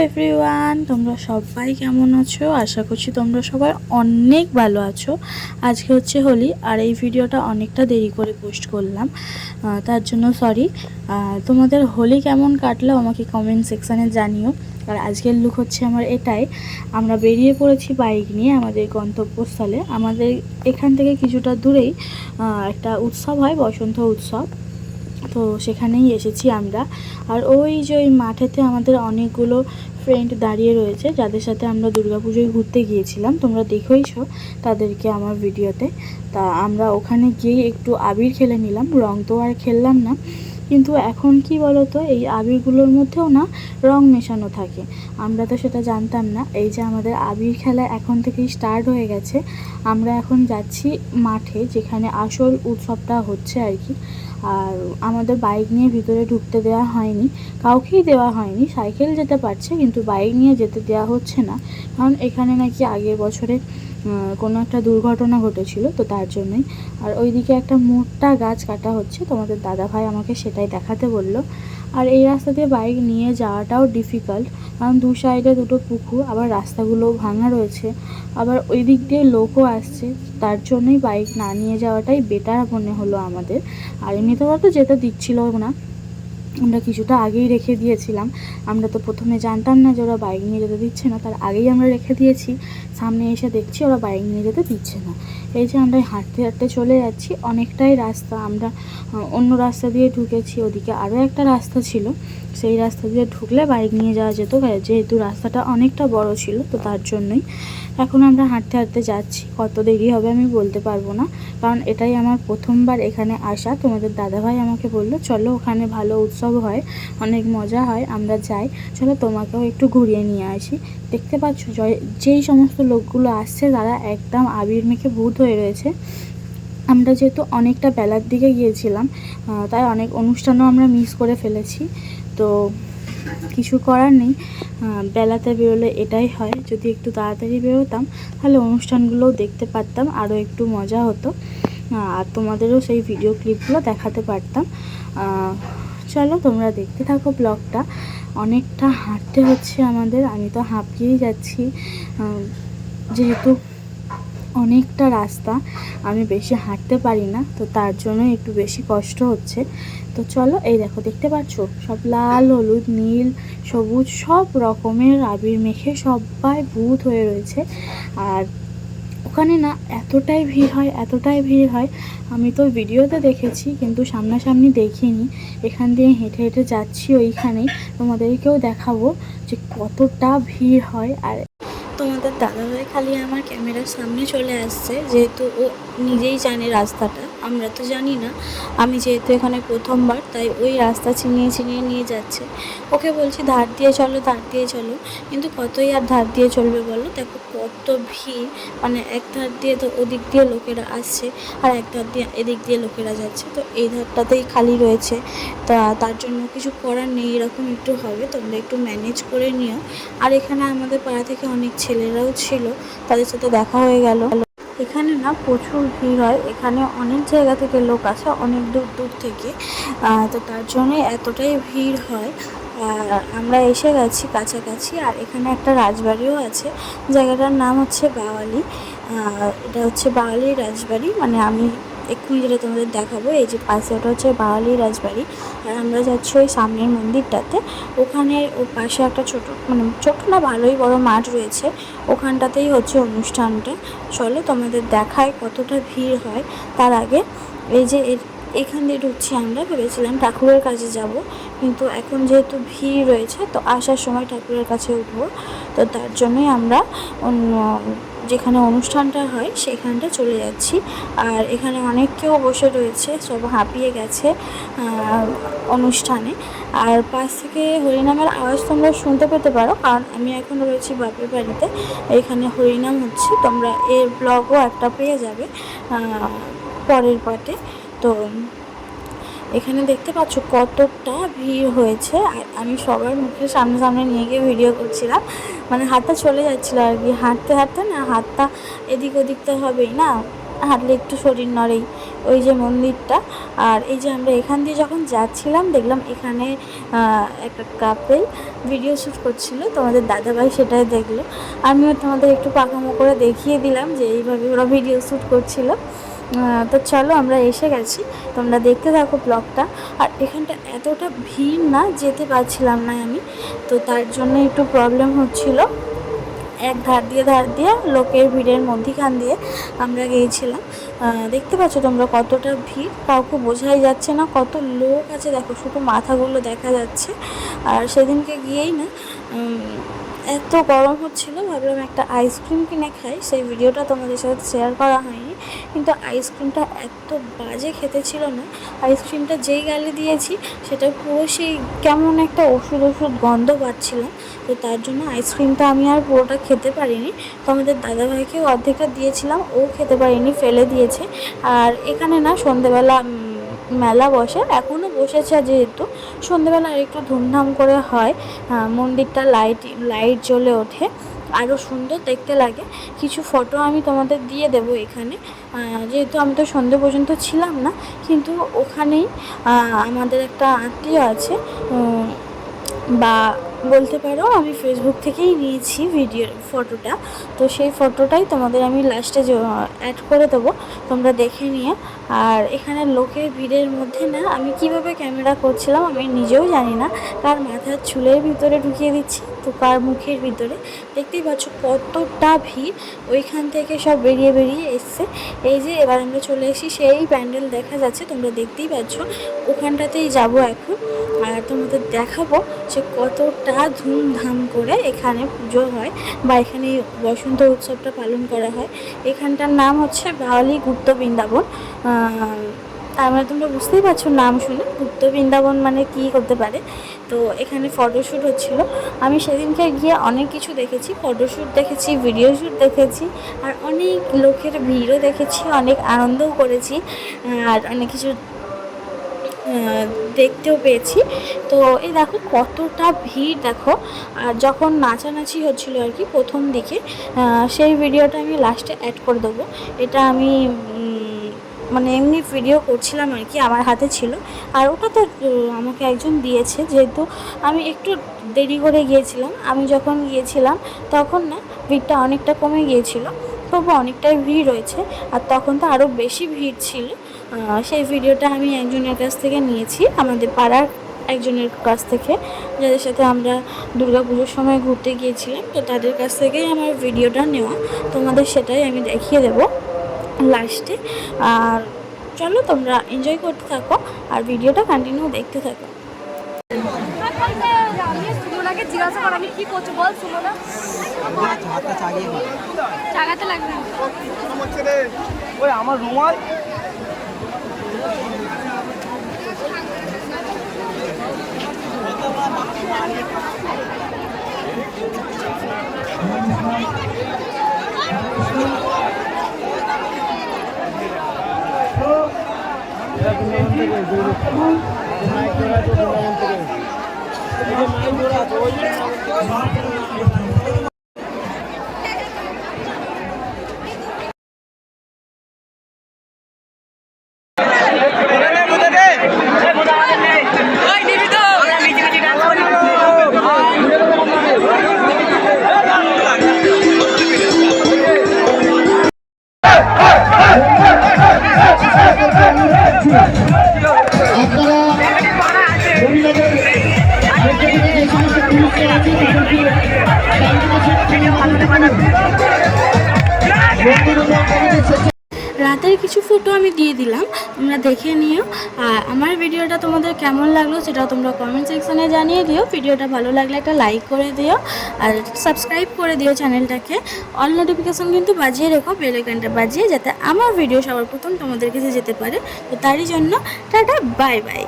Everyone, তোমরা সবাই কেমন আছো? আশা করছি তোমরা সবাই অনেক ভালো আছো। আজকে হচ্ছে হোলি, আর এই ভিডিওটা অনেকটা দেরি করে পোস্ট করলাম, তার জন্য সরি। তোমাদের হোলি কেমন কাটলো আমাকে কমেন্ট সেকশানে জানিও। আর আজকের লুক হচ্ছে আমার এটাই। আমরা বেরিয়ে পড়েছি বাইক নিয়ে আমাদের গন্তব্যস্থলে। আমাদের এখান থেকে কিছুটা দূরেই একটা উৎসব হয়, বসন্ত উৎসব, তো সেখানেই এসেছি আমরা। আর ওই যে ওই মাঠেতে আমাদের অনেকগুলো ফ্রেন্ড দাঁড়িয়ে রয়েছে, যাদের সাথে আমরা দুর্গাপুজোয় ঘুরতে গিয়েছিলাম, তোমরা দেখোইছো তাদেরকে আমার ভিডিওতে। তা আমরা ওখানে গিয়ে একটু আবির খেলে নিলাম, রং তো আর খেললাম না। কিন্তু এখন কি বলতো, এই আবিরগুলোর মধ্যেও না রং মেশানো থাকে, আমরা তো সেটা জানতাম না। এই যে আমাদের আবির খেলা এখন থেকেই স্টার্ট হয়ে গেছে। আমরা এখন যাচ্ছি মাঠে, যেখানে আসল উৎসবটা হচ্ছে আর কি। আর আমাদের বাইক নিয়ে ভিতরে ঢুকতে দেওয়া হয়নি, কাউকেই দেওয়া হয়নি। সাইকেল যেতে পারছে, কিন্তু বাইক নিয়ে যেতে দেওয়া হচ্ছে না, কারণ এখানে নাকি আগের বছরে কোনো একটা দুর্ঘটনা ঘটেছিল, তো তার জন্যই। আর ওইদিকে একটা মোটা গাছ কাটা হচ্ছে, তোমাদের দাদাভাই আমাকে সেটাই দেখাতে বললো। আর এই রাস্তা দিয়ে বাইক নিয়ে যাওয়াটাও ডিফিকাল্ট, কারণ দু সাইডে দুটো পুকুর, আবার রাস্তাগুলোও ভাঙা রয়েছে, আবার ওই দিক দিয়ে লোকও আসছে। তার জন্যই বাইক না নিয়ে যাওয়াটাই বেটার মনে হলো আমাদের। আর এমনিতে তো যেতে দিচ্ছিল না, আমরা কিছুটা আগেই রেখে দিয়েছিলাম। আমরা তো প্রথমে জানতাম না যে ওরা বাইক নিয়ে যেতে দিচ্ছে না, তার আগেই আমরা রেখে দিয়েছি। সামনে এসে দেখছি ওরা বাইক নিয়ে যেতে দিচ্ছে না। এই যে আমরা হাঁটতে হাঁটতে চলে যাচ্ছি, অনেকটাই রাস্তা। আমরা অন্য রাস্তা দিয়ে ঢুকেছি, ওদিকে আরও একটা রাস্তা ছিল, সেই রাস্তা দিয়ে ঢুকলে বাইক নিয়ে যাওয়া যেত, যেহেতু রাস্তাটা অনেকটা বড় ছিল, তো তার জন্যই। এখন আমরা হাঁটতে হাঁটতে যাচ্ছি, কত দেরি হবে আমি বলতে পারবো না, কারণ এটাই আমার প্রথমবার এখানে আসা। তোমাদের দাদাভাই আমাকে বললো চলো, ওখানে ভালো উৎসব হয়, অনেক মজা হয়, আমরা যাই, চলো তোমাকেও একটু ঘুরিয়ে নিয়ে আসি। দেখতে পাচ্ছ যেই সমস্ত লোকগুলো আসছে, তারা একদম আবির মেখে ভূত হয়ে রয়েছে। আমরা যেহেতু অনেকটা বেলার দিকে গিয়েছিলাম, তাই অনেক অনুষ্ঠানও আমরা মিস করে ফেলেছি। তো কিছু করার নেই, বেলাতে বেরোলে এটাই হয়। যদি একটু তাড়াতাড়ি বেরোতাম, তাহলে অনুষ্ঠানগুলোও দেখতে পারতাম, আরও একটু মজা হতো, আর তোমাদেরও সেই ভিডিও ক্লিপগুলো দেখাতে পারতাম। চলো তোমরা দেখতে থাকো ব্লগটা। অনেকটা হাঁটতে হচ্ছে আমাদের, আমি তো হাঁপিয়েই যাচ্ছি, যেহেতু অনেকটা রাস্তা, আমি বেশি হাঁটতে পারি না, তো তার জন্য একটু বেশি কষ্ট হচ্ছে। তো চলো, এই দেখো দেখতে পাচ্ছ, সব লাল হলুদ নীল সবুজ সব রকমের আবির মেখে সবাই ভূত হয়ে রয়েছে। আর ওখানে না এতটাই ভিড় হয়, এতটাই ভিড় হয়, আমি তো ভিডিওতে দেখেছি কিন্তু সামনাসামনি দেখিনি। এখান দিয়ে হেঁটে হেঁটে যাচ্ছি ওইখানেই, তোমাদেরকেও দেখাবো যে কতটা ভিড় হয়। আর তোমাদের দাদাভাই খালি আমার ক্যামেরার সামনে চলে আসছে, যেহেতু ও নিজেই জানে রাস্তাটা, আমরা তো জানি না। আমি যেহেতু এখানে প্রথমবার, তাই ওই রাস্তা চিনিয়ে চিনিয়ে নিয়ে যাচ্ছে। ওকে বলছি ধার দিয়ে চলো, ধার দিয়ে চলো, কিন্তু কতই আর ধার দিয়ে চলবে বলো? দেখো কত ভিড়, মানে এক ধার দিয়ে তো ওদিক দিয়ে লোকেরা আসছে, আর এক ধার দিয়ে এদিক দিয়ে লোকেরা যাচ্ছে, তো এই ধারটাতেই খালি রয়েছে। তার জন্য কিছু করার নেই, এরকম একটু হবে, তোমরা একটু ম্যানেজ করে নিও। আর এখানে আমাদের পাড়া থেকে অনেক ছেলেরাও ছিল, তাদের সাথে দেখা হয়ে গেল। এখানে না প্রচুর ভিড় হয়, এখানে অনেক জায়গা থেকে লোক আসে, অনেক দূর দূর থেকে, তো তার জন্যই এতটাই ভিড় হয়। আর আমরা এসে গেছি কাছাকাছি, আর এখানে একটা রাজবাড়িও আছে, জায়গাটার নাম হচ্ছে বাওয়ালি। এটা হচ্ছে বাওয়ালির রাজবাড়ি, মানে আমি এক্ষুনি যেটা তোমাদের দেখাবো, এই যে পাশে ওটা হচ্ছে বাওয়ালির রাজবাড়ি। আর আমরা যাচ্ছি ওই সামনের মন্দিরটাতে, ওখানে ও পাশে একটা ছোটো, মানে ছোটো না ভালোই বড় মাঠ রয়েছে, ওখানটাতেই হচ্ছে অনুষ্ঠানটা। চলো তোমাদের দেখায় কতটা ভিড় হয়। তার আগে এই যে এখান দিয়ে ঢুকছি, আমরা ভেবেছিলাম ঠাকুরের কাছে যাব, কিন্তু এখন যেহেতু ভিড় রয়েছে, তো আসার সময় ঠাকুরের কাছে উঠবো, তো তার জন্যই আমরা অন্য যেখানে অনুষ্ঠানটা হয় সেখানটা চলে যাচ্ছি। আর এখানে অনেক কেউ বসে রয়েছে, সব হাঁপিয়ে গেছে অনুষ্ঠানে। আর পাশ থেকে হরিনামের আওয়াজ তোমরা শুনতে পেতে পারো, কারণ আমি এখন রয়েছি বাপের বাড়িতে, এখানে হরিনাম হচ্ছে, তোমরা এর ব্লগও একটা পেয়ে যাবে পরের পার্টে। তো এখানে দেখতে পাচ্ছ কতটা ভিড় হয়েছে, আর আমি সবার মুখের সামনে সামনে নিয়ে গিয়ে ভিডিও করছিলাম, মানে হাতটা চলে যাচ্ছিলো আর কি, হাঁটতে হাঁটতে না হাতটা এদিক ওদিক তো হবেই না, হাঁটলে একটু শরীর নড়েই, ওই যে মন্দিরটা। আর এই যে আমরা এখান দিয়ে যখন যাচ্ছিলাম দেখলাম এখানে একটা কাপেল ভিডিও শ্যুট করছিল, তোমাদের দাদাভাই সেটাই দেখলো। আমিও তোমাদের একটু পাকামো করে দেখিয়ে দিলাম যে এইভাবে ওরা ভিডিও শ্যুট করছিল। তো চলো আমরা এসে গেছি, তোমরা দেখতে থাকো ব্লগটা। আর এখানটা এতটা ভিড় না, যেতে পারছিলাম না আমি, তো তার জন্য একটু প্রবলেম হচ্ছিল। এক ধার দিয়ে লোকের ভিড়ের মধ্যিখান দিয়ে আমরা গিয়েছিলাম। দেখতে পাচ্ছ তোমরা কতটা ভিড়, কাউকে বোঝাই যাচ্ছে না কত লোক আছে, দেখো শুধু মাথাগুলো দেখা যাচ্ছে। আর সেদিনকে গিয়েই না এত গরম হচ্ছিলো, ভাবলাম একটা আইসক্রিম কিনে খাই, সেই ভিডিওটা তোমাদের সাথে শেয়ার করা হয়নি। কিন্তু আইসক্রিমটা এত বাজে খেতে ছিল না, আইসক্রিমটা যেই গালে দিয়েছি সেটা পুরো সেই কেমন একটা ওষুধ গন্ধ পাচ্ছিলাম। তো তার জন্য আইসক্রিমটা আমি আর পুরোটা খেতে পারিনি, তো আমাদের দাদাভাইকেও অর্ধেকটা দিয়েছিলাম, ও খেতে পারিনি, ফেলে দিয়েছে। আর এখানে না সন্ধেবেলা মেলা বসে, এখনও বসেছে, যেহেতু সন্ধেবেলা একটু ধুমধাম করে হয়, মন্দিরটা লাইট জ্বলে ওঠে, আরও সুন্দর দেখতে লাগে। কিছু ফটো আমি তোমাদের দিয়ে দেবো এখানে, যেহেতু আমি তো সন্ধে পর্যন্ত ছিলাম না, কিন্তু ওখানেই আমাদের একটা আত্মীয় আছে, বা বলতে পারো আমি ফেসবুক থেকেই নিয়েছি ফটোটা, তো সেই ফটোটাই তোমাদের আমি লাস্টে অ্যাড করে দেবো, তোমরা দেখে নিও। আর এখানে লোকের ভিড়ের মধ্যে না আমি কিভাবে ক্যামেরা করছিলাম আমি নিজেও জানি না, কার মাথার চুলের ভিতরে ঢুকিয়ে দিচ্ছি তো কার মুখের ভিতরে। দেখতেই পাচ্ছ কতটা ভিড়, ওইখান থেকে সব বেরিয়ে এসছে। এই যে এবার আমরা চলে এসেছি, সেই প্যান্ডেল দেখা যাচ্ছে, তোমরা দেখতেই পাচ্ছ, ওখানটাতেই যাব এখন। আর তোমাদের দেখাবো যে কতটা ধুমধাম করে এখানে পুজো হয়, বা এখানে বসন্ত উৎসবটা পালন করা হয়। এখানটার নাম হচ্ছে বাওয়ালি গুপ্ত বৃন্দাবন। আমরা তোমরা বুঝতেই পারছো নাম শুনে গুপ্ত বৃন্দাবন মানে কী করতে পারে। তো এখানে ফটোশ্যুট হচ্ছিল, আমি সেদিনকে গিয়ে অনেক কিছু দেখেছি, ফটোশ্যুট দেখেছি, ভিডিও শ্যুট দেখেছি, আর অনেক লোকের ভিড়ও দেখেছি, অনেক আনন্দও করেছি, আর অনেক কিছু দেখতেও পেয়েছি। তো এই দেখো কতটা ভিড় দেখো। আর যখন নাচানাচি হচ্ছিলো আর কি প্রথম দিকে, সেই ভিডিওটা আমি লাস্টে অ্যাড করে দেবো। এটা আমি মানে এমনি ভিডিও করছিলাম আর কি, আমার হাতে ছিল, আর ওটা তো আমাকে একজন দিয়েছে, যেহেতু আমি একটু দেরি করে গিয়েছিলাম। আমি যখন গিয়েছিলাম তখন না ভিড়টা অনেকটা কমে গিয়েছিল, তবু অনেকটাই ভিড় রয়েছে, আর তখন তো আরও বেশি ভিড় ছিল। সেই ভিডিওটা আমি একজনের কাছ থেকে নিয়েছি, আমাদের পাড়ার একজনের কাছ থেকে, যাদের সাথে আমরা দুর্গাপুজোর সময় ঘুরতে গিয়েছিলাম, তো তাদের কাছ থেকেই আমার ভিডিওটা নেওয়া, তোমাদের সেটাই আমি দেখিয়ে দেবো লাস্টে। আর চলো তোমরা এনজয় করতে থাকো আর ভিডিওটা কন্টিনিউ দেখতে থাকো। জিজ্ঞাসা কর আমি কি করছো বল, শুনো না চাগাতে লাগবে ওই আমার রুমাল। রাতের কিছু ফটো আমি দিয়ে দিলাম, তোমরা দেখে নিও। আর আমার ভিডিওটা তোমাদের কেমন লাগলো সেটা তোমরা কমেন্ট সেকশনে জানিয়ে দিও। ভিডিওটা ভালো লাগলে একটা লাইক করে দিও, আর সাবস্ক্রাইব করে দিও চ্যানেলটাকে। অল নোটিফিকেশন কিন্তু বাজিয়ে রেখো, বেল আইকনটা বাজিয়ে, যাতে আমার ভিডিও সবার প্রথম তোমাদের কাছে যেতে পারে। তো তারই জন্য টাটা, বাই বাই।